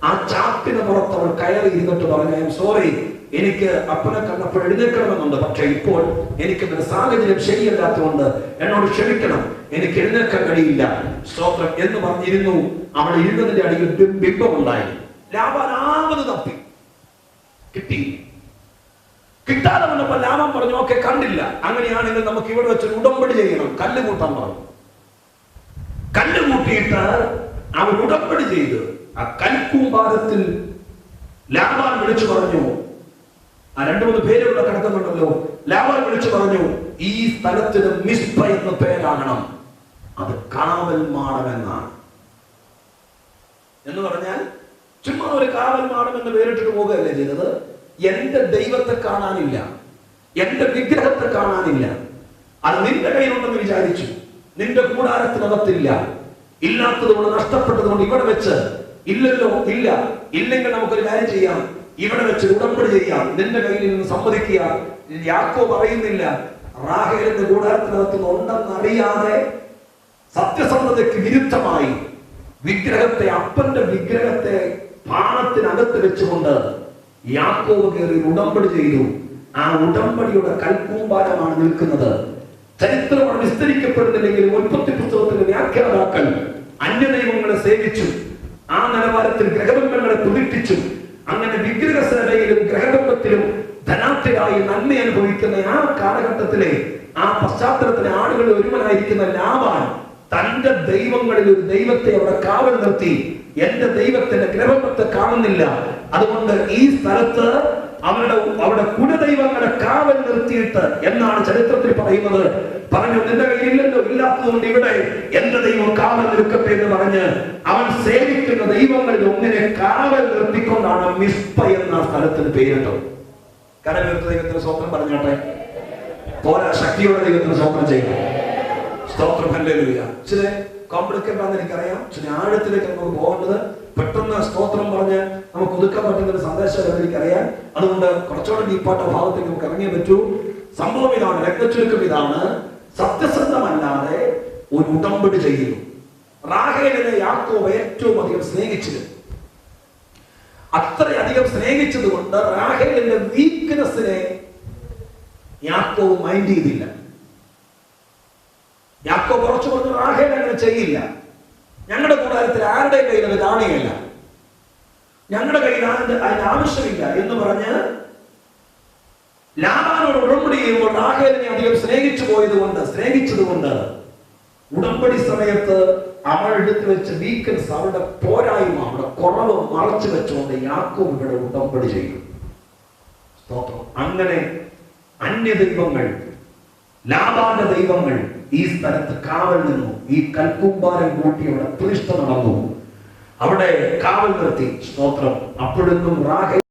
[SPEAKER 1] ആ ചാക്കിന് പുറത്ത് അവൾ കയറി ഇരുന്നിട്ട് പറഞ്ഞു, സോറി, എനിക്ക് അപ്പനെ കണ്ടപ്പോൾ എഴുന്നേൽക്കണമെന്നുണ്ട്, പക്ഷെ ഇപ്പോൾ എനിക്കൊരു സാഹചര്യം ശരിയല്ലാത്തതുകൊണ്ട് എന്നോട് ക്ഷമിക്കണം, എനിക്ക് എഴുന്നേൽക്കാൻ കഴിയില്ല സ്തോത്രം എന്ന് പറഞ്ഞിരുന്നു. അവൾ ഇരുന്നതിന്റെ അടിയിൽ ബിംബം ഉണ്ടായി. ലാബാൻ ആവത് തപ്പി കിട്ടി. കിട്ടാതെ വന്നപ്പോൾ ലാബാൻ പറഞ്ഞു, ഓക്കെ കണ്ടില്ല, അങ്ങനെയാണെങ്കിൽ നമുക്ക് ഇവിടെ വെച്ച് ഉടമ്പടി ചെയ്യണം, കല്ല് കൂട്ടാൻ പറഞ്ഞു. കല്ല് കൂട്ടിയിട്ട് അവൻ ഉടമ്പടി ചെയ്ത് ആ കൽക്കൂമ്പാരത്തിൽ ലാബാൻ വിളിച്ചു പറഞ്ഞു, ആ 2-3 പേരുള്ള കിടക്കുന്നുണ്ടല്ലോ, ലാബാൻ വിളിച്ചു പറഞ്ഞു, ഈ സ്ഥലത്തിന് മിസ്പ എന്ന പേരാകണം, അത് കാവൽ മാടം എന്നാണ്. എന്ന് പറഞ്ഞാൽ ചുമ്മാ ഒരു കാവൽ മാടം എന്ന് പേരിട്ടിട്ട് പോകുകയല്ലേ ചെയ്തത്. എന്റെ ദൈവത്തെ കാണാനില്ല, എന്റെ വിഗ്രഹത്തെ കാണാനില്ല, അത് നിന്റെ കയ്യിലുണ്ടെന്ന് വിചാരിച്ചു, നിന്റെ കൂടാരത്തിനകത്തില്ല, ഇല്ലാത്തത് കൊണ്ട് നഷ്ടപ്പെട്ടത് കൊണ്ട് ഇവിടെ വെച്ച് ഇല്ലല്ലോ, ഇല്ല, ഇല്ലെങ്കിൽ നമുക്കൊരു കാര്യം ചെയ്യാം, ഇവിടെ വെച്ച് ഉടമ്പടി ചെയ്യാം, നിന്റെ കയ്യിൽ നിന്ന് സമ്മതിക്കുക. യാക്കോബ് പറയുന്നില്ല, റാഹേലിന്റെ കൂടാരത്തിനകത്ത് ഉണ്ടെന്നറിയാതെ സത്യസന്ധതയ്ക്ക് വിരുദ്ധമായി വിഗ്രഹത്തെ, അപ്പന്റെ വിഗ്രഹത്തെ പാണത്തിനകത്ത് വെച്ചുകൊണ്ട് യാക്കോബ് കയറി ഉടമ്പടി ചെയ്തു. ആ ഉടമ്പടിയുടെ കൽക്കൂമ്പാരമാണ് നിൽക്കുന്നത്. ചരിത്രം വിസ്തരിക്കപ്പെടുന്നില്ലെങ്കിലും ഉൽപ്പത്തി പുസ്തകത്തിന്റെ വ്യാഖ്യാതാക്കൾ അന്യദൈവങ്ങളെ സേവിച്ചു, ആ നിലവാരത്തിൽ ഗ്രഹബന്ധങ്ങളെ പ്രതിഷ്ഠിച്ചു. അങ്ങനെ വിഗ്രഹ സേവയിലും ഗ്രഹബന്ധത്തിലും ധനാർത്ഥരായി നന്മ അനുഭവിക്കുന്ന ആ കാലഘട്ടത്തിലെ ആ പശ്ചാത്തലത്തിലെ ആളുകളിൽ ഒരുവനായിരിക്കുന്ന ലാബാൻ തന്റെ ദൈവങ്ങളിൽ ഒരു ദൈവത്തെ അവിടെ കാവൽ നിർത്തി. എന്റെ ദൈവത്തിന്റെ ഗ്രഹബന്ധത്തെ കാണുന്നില്ല, അതുകൊണ്ട് ഈ സ്ഥലത്ത് അവരുടെ കുലദൈവങ്ങളെ കാവൽ നിർത്തിയിട്ട് എന്നാണ് ചരിത്രത്തിൽ പറയുന്നത്. പറഞ്ഞു, നിന്റെ കയ്യിലില്ലല്ലോ, ഇല്ലാത്തതുകൊണ്ട് ഇവിടെ എന്റെ ദൈവം കാവൽ നിൽക്കട്ടെ എന്ന് പറഞ്ഞ് അവൻ സേവിക്കുന്ന ദൈവങ്ങളിൽ ഒന്നിനെ കാവൽ നിർത്തിക്കൊണ്ടാണ് മിസ്പ എന്ന സ്ഥലത്തിന് പേരിട്ടത്. കരമേർത്ത ദൈവത്തിന് സ്വപ്നം പറഞ്ഞോട്ടെ, പോരാ ശക്തിയോടെ ദൈവത്തിന് സ്വപ്നം ചെയ്യും. സ്തോത്രം, ഹല്ലേലൂയ. ചില കോംപ്ലിക്കേറ്റ് ആണെന്ന് എനിക്കറിയാം, ചില ആഴത്തിലേക്ക് നമുക്ക് പോകേണ്ടത്. പെട്ടെന്ന് സ്തോത്രം പറഞ്ഞ് നമുക്ക് ഒതുക്കാൻ പറ്റുന്ന ഒരു സന്ദേശം എനിക്കറിയാം. അതുകൊണ്ട് കുറച്ചുകൂടെ ഡീപ്പാട്ട ഭാഗത്തേക്ക് നമുക്ക് ഇറങ്ങിയേ പറ്റൂ. സംഭവം ഇതാണ്, രക്തചുരുക്കം ഇതാണ്. സത്യസന്ധമല്ലാതെ ഒരു ഉടമ്പടി ചെയ്യുന്നു. റാഹേലിനെ യാക്കോബ് ഏറ്റവും അധികം സ്നേഹിച്ചിരുന്നു. അത്രയധികം സ്നേഹിച്ചത് കൊണ്ട് റാഹേലിന്റെ വീക്ക്നെസ്സിനെ യാക്കോബ് മൈൻഡ് ചെയ്തില്ല. യാക്കോബ് കുറച്ചു പറഞ്ഞു, റാഹേൽ അങ്ങനെ ചെയ്യില്ല, ഞങ്ങളുടെ കൂടാരത്തിൽ ആരുടെ കയ്യിൽ അത് കാണുകയില്ല, ഞങ്ങളുടെ കയ്യിൽ അതിന്റെ ആവശ്യമില്ല എന്ന് പറഞ്ഞ് ലാബാനോട് ഉടമ്പടി ചെയ്യുമ്പോൾ റാഹേലിനെ അധികം സ്നേഹിച്ചതുകൊണ്ട് ഉടമ്പടി സമയത്ത് അവൾ എടുത്തു വെച്ച വീക്കൻസ്, അവളുടെ പോരായ്മ, അവളുടെ കുറവ് മറച്ചു വെച്ചുകൊണ്ട് യാക്കോബ് ഇവിടെ ഉടമ്പടി ചെയ്തു. സ്തോത്രം. അങ്ങനെ അന്യ ദൈവങ്ങൾ, ലാബാന്റെ ദൈവങ്ങൾ ഈ സ്ഥലത്ത് കാവൽ നിന്നു. ഈ കൽക്കൂമ്പാരം കൂട്ടി അവിടെ പ്രതിഷ്ഠ നടന്നു, അവിടെ കാവൽ നിർത്തി. സ്തോത്രം. അപ്പോഴൊന്നും റാഹേൽ